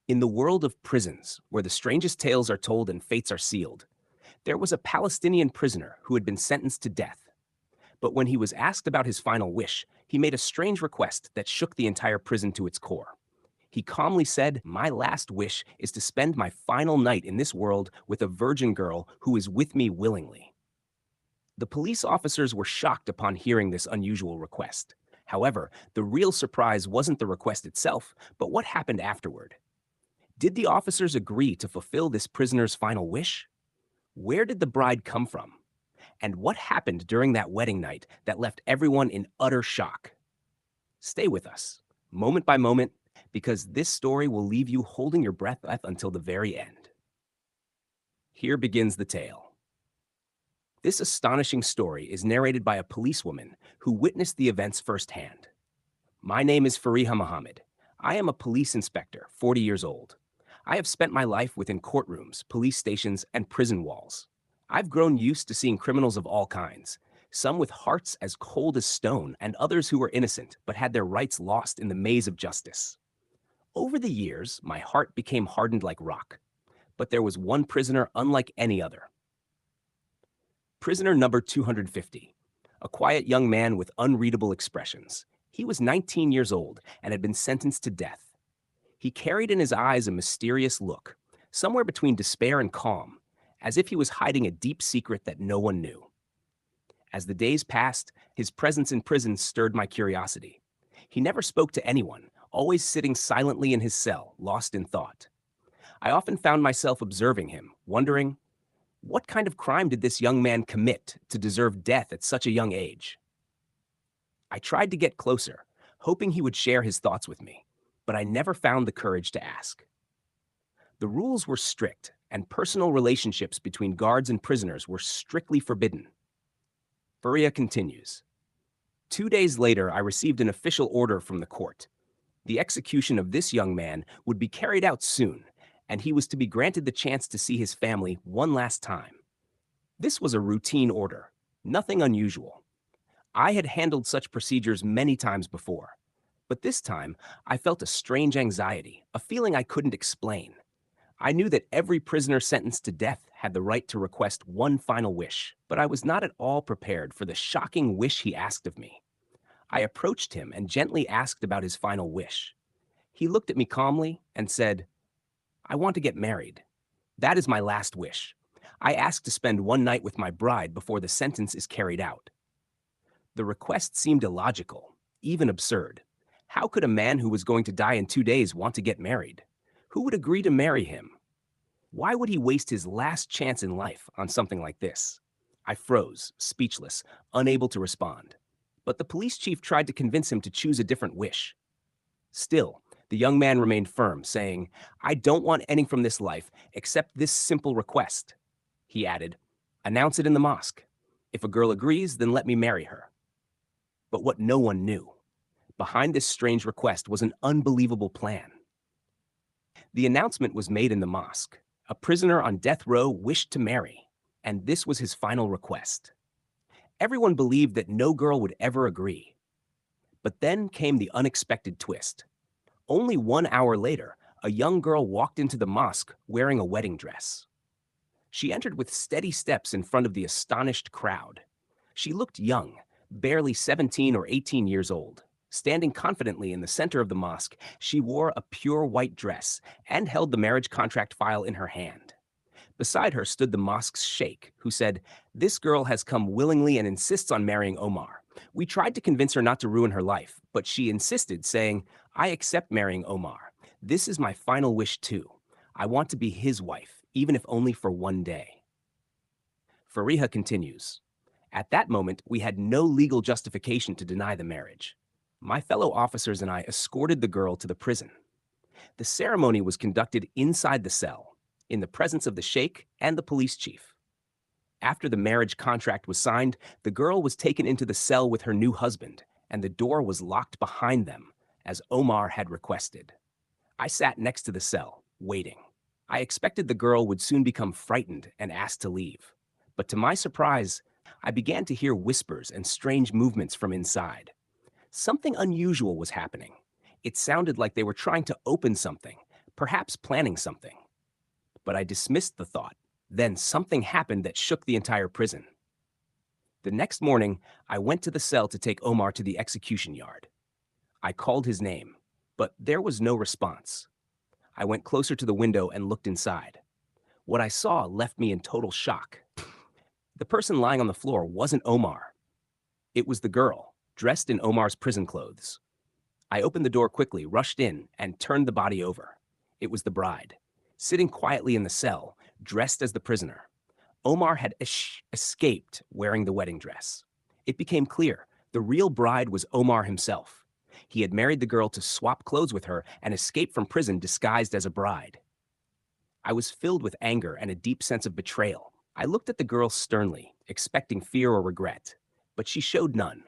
In the world of prisons, where the strangest tales are told and fates are sealed, there was a Palestinian prisoner who had been sentenced to death. But when he was asked about his final wish, he made a strange request that shook the entire prison to its core. He calmly said, "My last wish is to spend my final night in this world with a virgin girl who is with me willingly." The police officers were shocked upon hearing this unusual request. However, the real surprise wasn't the request itself, but what happened afterward. Did the officers agree to fulfill this prisoner's final wish? Where did the bride come from? And what happened during that wedding night that left everyone in utter shock? Stay with us, moment by moment, because this story will leave you holding your breath until the very end. Here begins the tale. This astonishing story is narrated by a policewoman who witnessed the events firsthand. My name is Fariha Muhammad. I am a police inspector, 40 years old. I have spent my life within courtrooms, police stations, and prison walls. I've grown used to seeing criminals of all kinds, some with hearts as cold as stone, and others who were innocent but had their rights lost in the maze of justice. Over the years, my heart became hardened like rock. But there was one prisoner unlike any other. Prisoner number 250, a quiet young man with unreadable expressions. He was 19 years old and had been sentenced to death. He carried in his eyes a mysterious look, somewhere between despair and calm, as if he was hiding a deep secret that no one knew. As the days passed, his presence in prison stirred my curiosity. He never spoke to anyone, always sitting silently in his cell, lost in thought. I often found myself observing him, wondering, what kind of crime did this young man commit to deserve death at such a young age? I tried to get closer, hoping he would share his thoughts with me, but I never found the courage to ask. The rules were strict, and personal relationships between guards and prisoners were strictly forbidden. Faria continues. 2 days later, I received an official order from the court. The execution of this young man would be carried out soon, and he was to be granted the chance to see his family one last time. This was a routine order, nothing unusual. I had handled such procedures many times before, but this time I felt a strange anxiety, a feeling I couldn't explain. I knew that every prisoner sentenced to death had the right to request one final wish, but I was not at all prepared for the shocking wish he asked of me. I approached him and gently asked about his final wish. He looked at me calmly and said, "I want to get married. That is my last wish. I ask to spend one night with my bride before the sentence is carried out." The request seemed illogical, even absurd. How could a man who was going to die in 2 days want to get married? Who would agree to marry him? Why would he waste his last chance in life on something like this? I froze, speechless, unable to respond. But the police chief tried to convince him to choose a different wish. Still, the young man remained firm, saying, "I don't want anything from this life except this simple request." He added, "Announce it in the mosque. If a girl agrees, then let me marry her." But what no one knew, behind this strange request was an unbelievable plan. The announcement was made in the mosque. A prisoner on death row wished to marry, and this was his final request. Everyone believed that no girl would ever agree. But then came the unexpected twist. Only 1 hour later, a young girl walked into the mosque wearing a wedding dress. She entered with steady steps in front of the astonished crowd. She looked young, barely 17 or 18 years old. Standing confidently in the center of the mosque, she wore a pure white dress and held the marriage contract file in her hand. Beside her stood the mosque's sheikh, who said, "This girl has come willingly and insists on marrying Omar. We tried to convince her not to ruin her life, but she insisted, saying, 'I accept marrying Omar. This is my final wish too. I want to be his wife, even if only for one day.'" Fariha continues, "At that moment, we had no legal justification to deny the marriage. My fellow officers and I escorted the girl to the prison. The ceremony was conducted inside the cell, in the presence of the sheikh and the police chief. After the marriage contract was signed, the girl was taken into the cell with her new husband, and the door was locked behind them, as Omar had requested. I sat next to the cell, waiting. I expected the girl would soon become frightened and ask to leave. But to my surprise, I began to hear whispers and strange movements from inside. Something unusual was happening. It sounded like they were trying to open something, perhaps planning something. But I dismissed the thought. Then something happened that shook the entire prison. The next morning, I went to the cell to take Omar to the execution yard. I called his name, but there was no response. I went closer to the window and looked inside. What I saw left me in total shock. The person lying on the floor wasn't Omar. It was the girl, dressed in Omar's prison clothes. I opened the door quickly, rushed in, and turned the body over. It was the bride, sitting quietly in the cell, dressed as the prisoner. Omar had escaped wearing the wedding dress. It became clear the real bride was Omar himself. He had married the girl to swap clothes with her and escape from prison disguised as a bride. I was filled with anger and a deep sense of betrayal. I looked at the girl sternly, expecting fear or regret, but she showed none.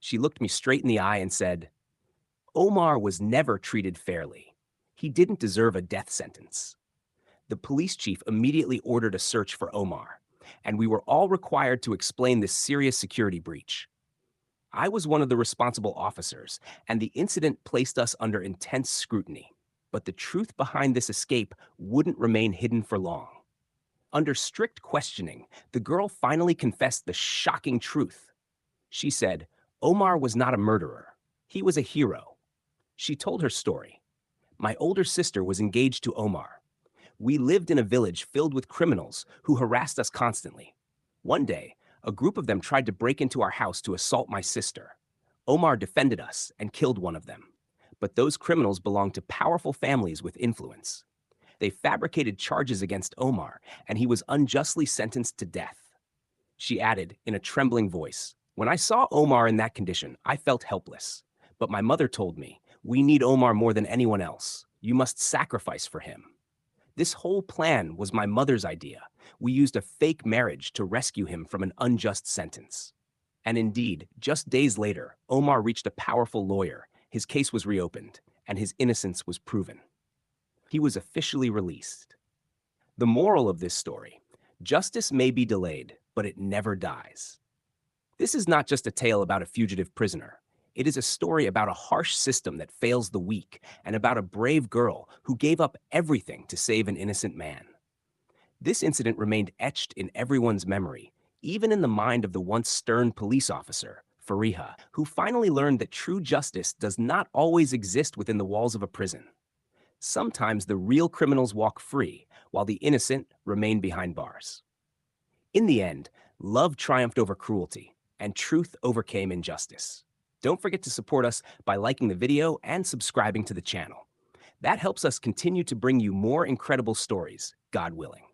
She looked me straight in the eye and said, "Omar was never treated fairly. He didn't deserve a death sentence." The police chief immediately ordered a search for Omar, and we were all required to explain this serious security breach. I was one of the responsible officers, and the incident placed us under intense scrutiny. But the truth behind this escape wouldn't remain hidden for long. Under strict questioning, the girl finally confessed the shocking truth. She said, Omar was not a murderer. He was a hero. She told her story. My older sister was engaged to Omar. We lived in a village filled with criminals who harassed us constantly. One day, a group of them tried to break into our house to assault my sister. Omar defended us and killed one of them. But those criminals belonged to powerful families with influence. They fabricated charges against Omar, and he was unjustly sentenced to death. She added in a trembling voice, "When I saw Omar in that condition, I felt helpless. But my mother told me, we need Omar more than anyone else. You must sacrifice for him." This whole plan was my mother's idea. We used a fake marriage to rescue him from an unjust sentence. And indeed, just days later, Omar reached a powerful lawyer. His case was reopened, and his innocence was proven. He was officially released. The moral of this story: justice may be delayed, but it never dies. This is not just a tale about a fugitive prisoner. It is a story about a harsh system that fails the weak and about a brave girl who gave up everything to save an innocent man. This incident remained etched in everyone's memory, even in the mind of the once stern police officer, Fariha, who finally learned that true justice does not always exist within the walls of a prison. Sometimes the real criminals walk free, while the innocent remain behind bars. In the end, love triumphed over cruelty, and truth overcame injustice. Don't forget to support us by liking the video and subscribing to the channel. That helps us continue to bring you more incredible stories, God willing.